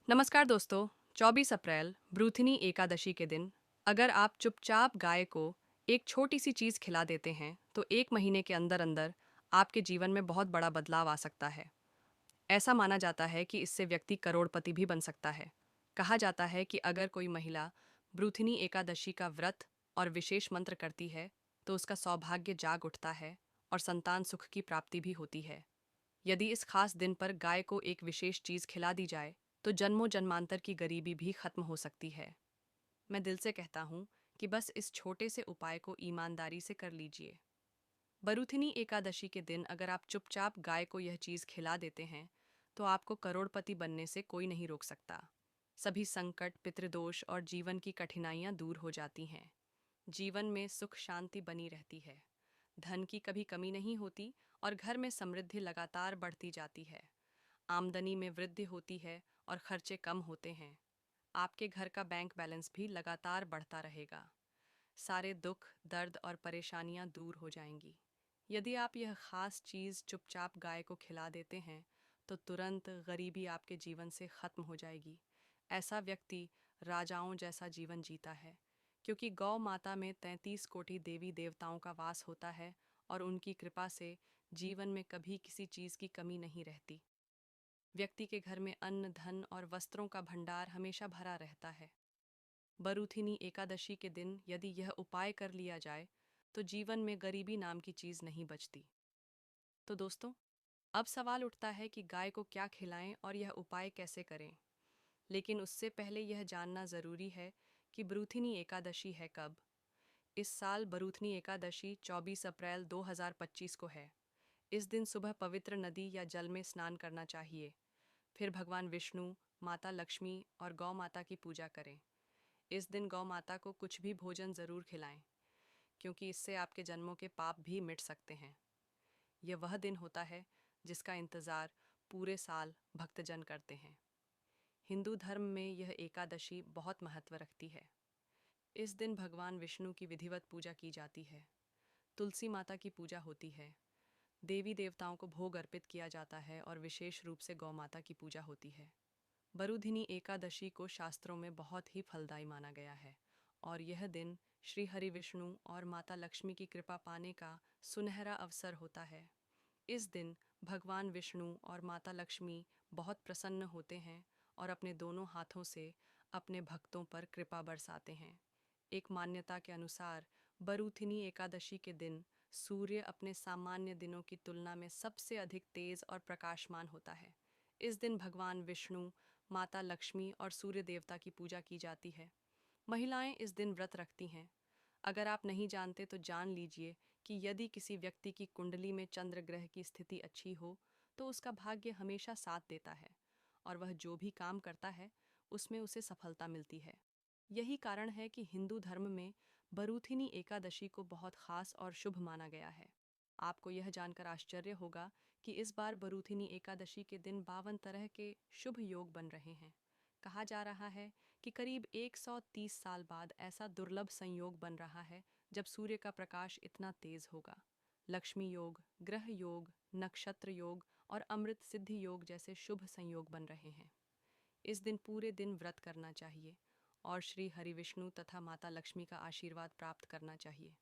नमस्कार दोस्तों। 24 अप्रैल ब्रूथिनी एकादशी के दिन अगर आप चुपचाप गाय को एक छोटी सी चीज़ खिला देते हैं तो एक महीने के अंदर अंदर आपके जीवन में बहुत बड़ा बदलाव आ सकता है। ऐसा माना जाता है कि इससे व्यक्ति करोड़पति भी बन सकता है। कहा जाता है कि अगर कोई महिला ब्रूथिनी एकादशी का व्रत और विशेष मंत्र करती है तो उसका सौभाग्य जाग उठता है और संतान सुख की प्राप्ति भी होती है। यदि इस खास दिन पर गाय को एक विशेष चीज खिला दी जाए तो जन्मों जन्मांतर की गरीबी भी खत्म हो सकती है। मैं दिल से कहता हूँ कि बस इस छोटे से उपाय को ईमानदारी से कर लीजिए। बरूथिनी एकादशी के दिन अगर आप चुपचाप गाय को यह चीज खिला देते हैं तो आपको करोड़पति बनने से कोई नहीं रोक सकता। सभी संकट, पितृदोष और जीवन की कठिनाइयां दूर हो जाती हैं। जीवन में सुख शांति बनी रहती है। धन की कभी कमी नहीं होती और घर में समृद्धि लगातार बढ़ती जाती है। आमदनी में वृद्धि होती है और खर्चे कम होते हैं। आपके घर का बैंक बैलेंस भी लगातार बढ़ता रहेगा। सारे दुख, दर्द और परेशानियां दूर हो जाएंगी। यदि आप यह खास चीज़ चुपचाप गाय को खिला देते हैं तो तुरंत गरीबी आपके जीवन से खत्म हो जाएगी। ऐसा व्यक्ति राजाओं जैसा जीवन जीता है, क्योंकि गौ माता में 33 कोटि देवी देवताओं का वास होता है और उनकी कृपा से जीवन में कभी किसी चीज़ की कमी नहीं रहती। व्यक्ति के घर में अन्न, धन और वस्त्रों का भंडार हमेशा भरा रहता है। बरूथिनी एकादशी के दिन यदि यह उपाय कर लिया जाए तो जीवन में गरीबी नाम की चीज नहीं बचती। तो दोस्तों, अब सवाल उठता है कि गाय को क्या खिलाएं और यह उपाय कैसे करें। लेकिन उससे पहले यह जानना जरूरी है कि बरूथिनी एकादशी है कब। इस साल बरूथनी एकादशी 24 अप्रैल 2025 को है। इस दिन सुबह पवित्र नदी या जल में स्नान करना चाहिए। फिर भगवान विष्णु, माता लक्ष्मी और गौ माता की पूजा करें। इस दिन गौ माता को कुछ भी भोजन जरूर खिलाएं, क्योंकि इससे आपके जन्मों के पाप भी मिट सकते हैं। यह वह दिन होता है जिसका इंतज़ार पूरे साल भक्तजन करते हैं। हिंदू धर्म में यह एकादशी बहुत महत्व रखती है। इस दिन भगवान विष्णु की विधिवत पूजा की जाती है। तुलसी माता की पूजा होती है। देवी देवताओं को भोग अर्पित किया जाता है और विशेष रूप से गौ माता की पूजा होती है। बरूधिनी एकादशी को शास्त्रों में बहुत ही फलदायी माना गया है और यह दिन श्री हरि विष्णु और माता लक्ष्मी की कृपा पाने का सुनहरा अवसर होता है। इस दिन भगवान विष्णु और माता लक्ष्मी बहुत प्रसन्न होते हैं और अपने दोनों हाथों से अपने भक्तों पर कृपा बरसाते हैं। एक मान्यता के अनुसार बरूथिनी एकादशी के दिन सूर्य अपने सामान्य दिनों की तुलना में सबसे अधिक तेज और प्रकाशमान होता है। इस दिन भगवान विष्णु, माता लक्ष्मी और सूर्य देवता की पूजा की जाती है। महिलाएं इस दिन व्रत रखती हैं। अगर आप नहीं जानते तो जान लीजिए कि यदि किसी व्यक्ति की कुंडली में चंद्र ग्रह की स्थिति अच्छी हो तो उसका भाग्य हमेशा साथ देता है और वह जो भी काम करता है उसमें उसे सफलता मिलती है। यही कारण है कि हिंदू धर्म में बरूथिनी एकादशी को बहुत खास और शुभ माना गया है। आपको यह जानकर आश्चर्य होगा कि इस बार बरूथिनी एकादशी के दिन 52 तरह के शुभ योग बन रहे हैं। कहा जा रहा है कि करीब 130 साल बाद ऐसा दुर्लभ संयोग बन रहा है जब सूर्य का प्रकाश इतना तेज होगा। लक्ष्मी योग, ग्रह योग, नक्षत्र योग और अमृत सिद्धि योग जैसे शुभ संयोग बन रहे हैं। इस दिन पूरे दिन व्रत करना चाहिए और श्री हरि विष्णु तथा माता लक्ष्मी का आशीर्वाद प्राप्त करना चाहिए।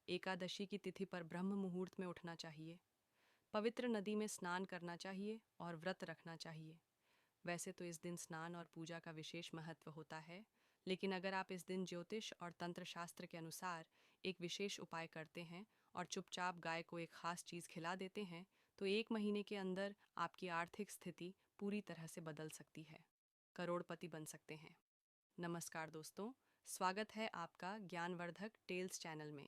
एकादशी की तिथि पर ब्रह्म मुहूर्त में उठना चाहिए। पवित्र नदी में स्नान करना चाहिए और व्रत रखना चाहिए। वैसे तो इस दिन स्नान और पूजा का विशेष महत्व होता है, लेकिन अगर आप इस दिन ज्योतिष और तंत्र शास्त्र के अनुसार एक विशेष उपाय करते हैं और चुपचाप गाय को एक खास चीज़ खिला देते हैं तो एक महीने के अंदर आपकी आर्थिक स्थिति पूरी तरह से बदल सकती है। करोड़पति बन सकते हैं। नमस्कार दोस्तों, स्वागत है आपका ज्ञानवर्धक टेल्स चैनल में।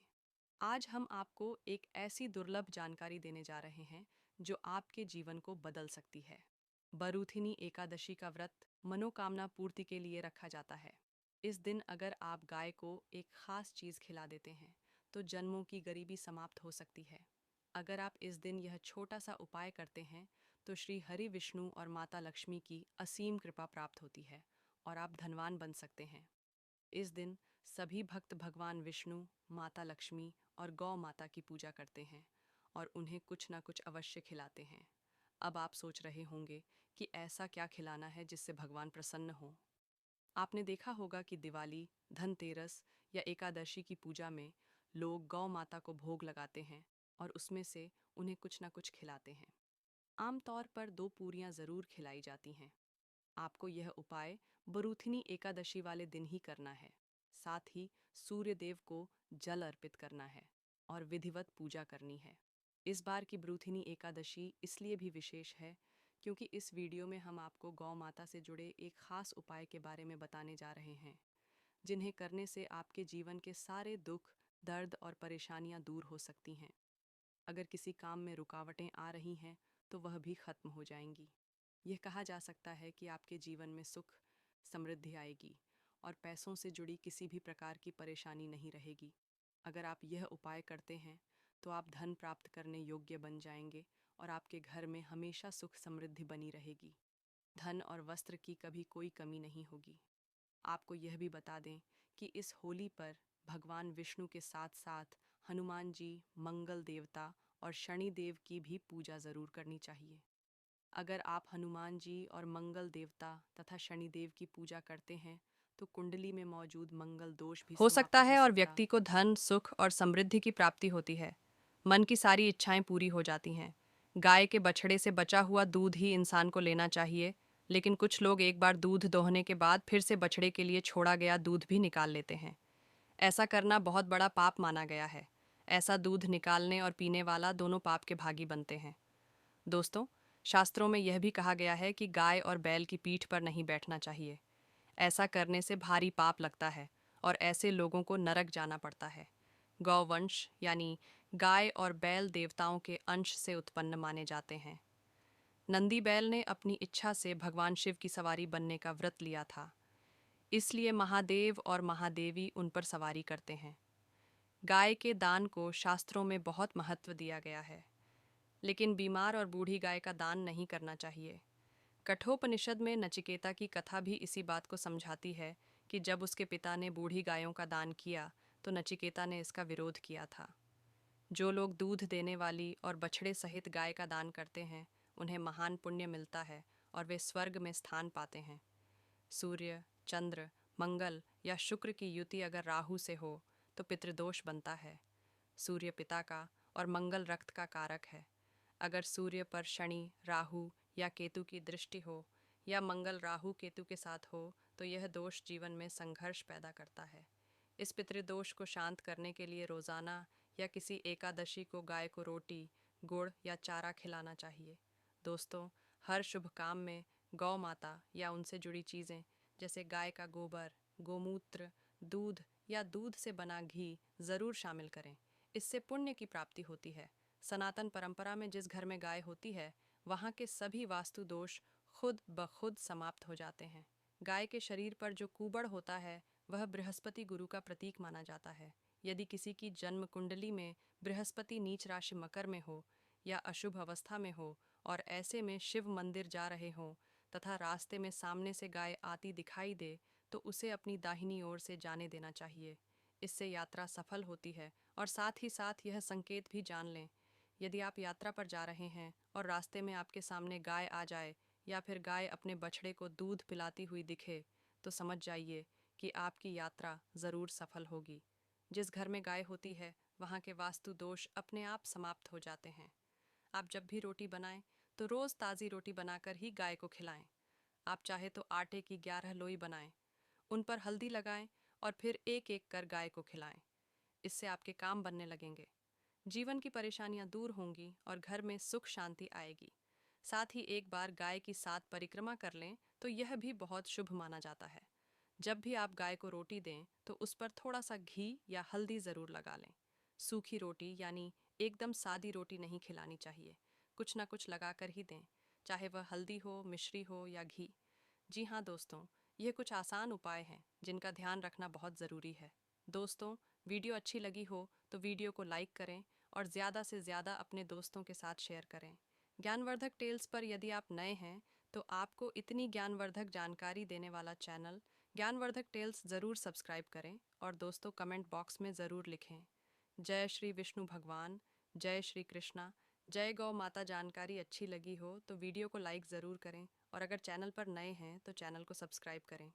आज हम आपको एक ऐसी दुर्लभ जानकारी देने जा रहे हैं जो आपके जीवन को बदल सकती है। बरूथिनी एकादशी का व्रत मनोकामना पूर्ति के लिए रखा जाता है। इस दिन अगर आप गाय को एक खास चीज़ खिला देते हैं तो जन्मों की गरीबी समाप्त हो सकती है। अगर आप इस दिन यह छोटा सा उपाय करते हैं तो श्री हरि विष्णु और माता लक्ष्मी की असीम कृपा प्राप्त होती है और आप धनवान बन सकते हैं। इस दिन सभी भक्त भगवान विष्णु, माता लक्ष्मी और गौ माता की पूजा करते हैं और उन्हें कुछ ना कुछ अवश्य खिलाते हैं। अब आप सोच रहे होंगे कि ऐसा क्या खिलाना है जिससे भगवान प्रसन्न हो। आपने देखा होगा कि दिवाली, धनतेरस या एकादशी की पूजा में लोग गौ माता को भोग लगाते हैं और उसमें से उन्हें कुछ ना कुछ खिलाते हैं। आमतौर पर 2 पूरियां जरूर खिलाई जाती हैं। आपको यह उपाय बरूथिनी एकादशी वाले दिन ही करना है। साथ ही सूर्य देव को जल अर्पित करना है और विधिवत पूजा करनी है। इस बार की बरूथिनी एकादशी इसलिए भी विशेष है क्योंकि इस वीडियो में हम आपको गौ माता से जुड़े एक खास उपाय के बारे में बताने जा रहे हैं, जिन्हें करने से आपके जीवन के सारे दुख, दर्द और परेशानियां दूर हो सकती हैं। अगर किसी काम में रुकावटें आ रही हैं तो वह भी खत्म हो जाएंगी। यह कहा जा सकता है कि आपके जीवन में सुख, समृद्धि आएगी और पैसों से जुड़ी किसी भी प्रकार की परेशानी नहीं रहेगी। अगर आप यह उपाय करते हैं तो आप धन प्राप्त करने योग्य बन जाएंगे और आपके घर में हमेशा सुख समृद्धि बनी रहेगी। धन और वस्त्र की कभी कोई कमी नहीं होगी। आपको यह भी बता दें कि इस होली पर भगवान विष्णु के साथ साथ हनुमान जी, मंगल देवता और शनि देव की भी पूजा ज़रूर करनी चाहिए। अगर आप हनुमान जी और मंगल देवता तथा शनि देव की पूजा करते हैं तो कुंडली में मौजूद मंगल दोष भी हो सकता है और व्यक्ति को धन, सुख और समृद्धि की प्राप्ति होती है। मन की सारी इच्छाएं पूरी हो जाती हैं। गाय के बछड़े से बचा हुआ दूध ही इंसान को लेना चाहिए, लेकिन कुछ लोग एक बार दूध दोहने के बाद फिर से बछड़े के लिए छोड़ा गया दूध भी निकाल लेते हैं। ऐसा करना बहुत बड़ा पाप माना गया है। ऐसा दूध निकालने और पीने वाला दोनों पाप के भागी बनते हैं। दोस्तों, शास्त्रों में यह भी कहा गया है कि गाय और बैल की पीठ पर नहीं बैठना चाहिए। ऐसा करने से भारी पाप लगता है और ऐसे लोगों को नरक जाना पड़ता है। गौवंश यानी गाय और बैल देवताओं के अंश से उत्पन्न माने जाते हैं। नंदी बैल ने अपनी इच्छा से भगवान शिव की सवारी बनने का व्रत लिया था, इसलिए महादेव और महादेवी उन पर सवारी करते हैं। गाय के दान को शास्त्रों में बहुत महत्व दिया गया है, लेकिन बीमार और बूढ़ी गाय का दान नहीं करना चाहिए। कठोपनिषद में नचिकेता की कथा भी इसी बात को समझाती है कि जब उसके पिता ने बूढ़ी गायों का दान किया तो नचिकेता ने इसका विरोध किया था। जो लोग दूध देने वाली और बछड़े सहित गाय का दान करते हैं उन्हें महान पुण्य मिलता है और वे स्वर्ग में स्थान पाते हैं। सूर्य, चंद्र, मंगल या शुक्र की युति अगर राहु से हो तो पितृदोष बनता है। सूर्य पिता का और मंगल रक्त का कारक है। अगर सूर्य पर शनि, राहु या केतु की दृष्टि हो या मंगल राहु केतु के साथ हो तो यह दोष जीवन में संघर्ष पैदा करता है। इस पितृदोष को शांत करने के लिए रोज़ाना या किसी एकादशी को गाय को रोटी, गुड़ या चारा खिलाना चाहिए। दोस्तों, हर शुभ काम में गौ माता या उनसे जुड़ी चीज़ें जैसे गाय का गोबर, गोमूत्र, दूध या दूध से बना घी ज़रूर शामिल करें। इससे पुण्य की प्राप्ति होती है। सनातन परंपरा में जिस घर में गाय होती है वहाँ के सभी वास्तु दोष खुद ब खुद समाप्त हो जाते हैं। गाय के शरीर पर जो कुबड़ होता है वह बृहस्पति गुरु का प्रतीक माना जाता है। यदि किसी की जन्म कुंडली में बृहस्पति नीच राशि मकर में हो या अशुभ अवस्था में हो और ऐसे में शिव मंदिर जा रहे हों तथा रास्ते में सामने से गाय आती दिखाई दे तो उसे अपनी दाहिनी ओर से जाने देना चाहिए। इससे यात्रा सफल होती है और साथ ही साथ यह संकेत भी जान लें, यदि आप यात्रा पर जा रहे हैं और रास्ते में आपके सामने गाय आ जाए या फिर गाय अपने बछड़े को दूध पिलाती हुई दिखे तो समझ जाइए कि आपकी यात्रा ज़रूर सफल होगी। जिस घर में गाय होती है वहाँ के वास्तु दोष अपने आप समाप्त हो जाते हैं। आप जब भी रोटी बनाएं तो रोज़ ताज़ी रोटी बनाकर ही गाय को खिलाएं। आप चाहे तो आटे की 11 लोई बनाएं, उन पर हल्दी लगाएं और फिर एक एक कर गाय को खिलाएं। इससे आपके काम बनने लगेंगे, जीवन की परेशानियां दूर होंगी और घर में सुख शांति आएगी। साथ ही एक बार गाय की 7 परिक्रमा कर लें तो यह भी बहुत शुभ माना जाता है। जब भी आप गाय को रोटी दें तो उस पर थोड़ा सा घी या हल्दी ज़रूर लगा लें। सूखी रोटी यानी एकदम सादी रोटी नहीं खिलानी चाहिए, कुछ ना कुछ लगाकर ही दें, चाहे वह हल्दी हो, मिश्री हो या घी। जी हाँ दोस्तों, ये कुछ आसान उपाय हैं जिनका ध्यान रखना बहुत ज़रूरी है। दोस्तों, वीडियो अच्छी लगी हो तो वीडियो को लाइक करें और ज़्यादा से ज़्यादा अपने दोस्तों के साथ शेयर करें। ज्ञानवर्धक टेल्स पर यदि आप नए हैं तो आपको इतनी ज्ञानवर्धक जानकारी देने वाला चैनल ज्ञानवर्धक टेल्स ज़रूर सब्सक्राइब करें और दोस्तों कमेंट बॉक्स में ज़रूर लिखें, जय श्री विष्णु भगवान, जय श्री कृष्णा, जय गौ माता। जानकारी अच्छी लगी हो तो वीडियो को लाइक ज़रूर करें और अगर चैनल पर नए हैं तो चैनल को सब्सक्राइब करें।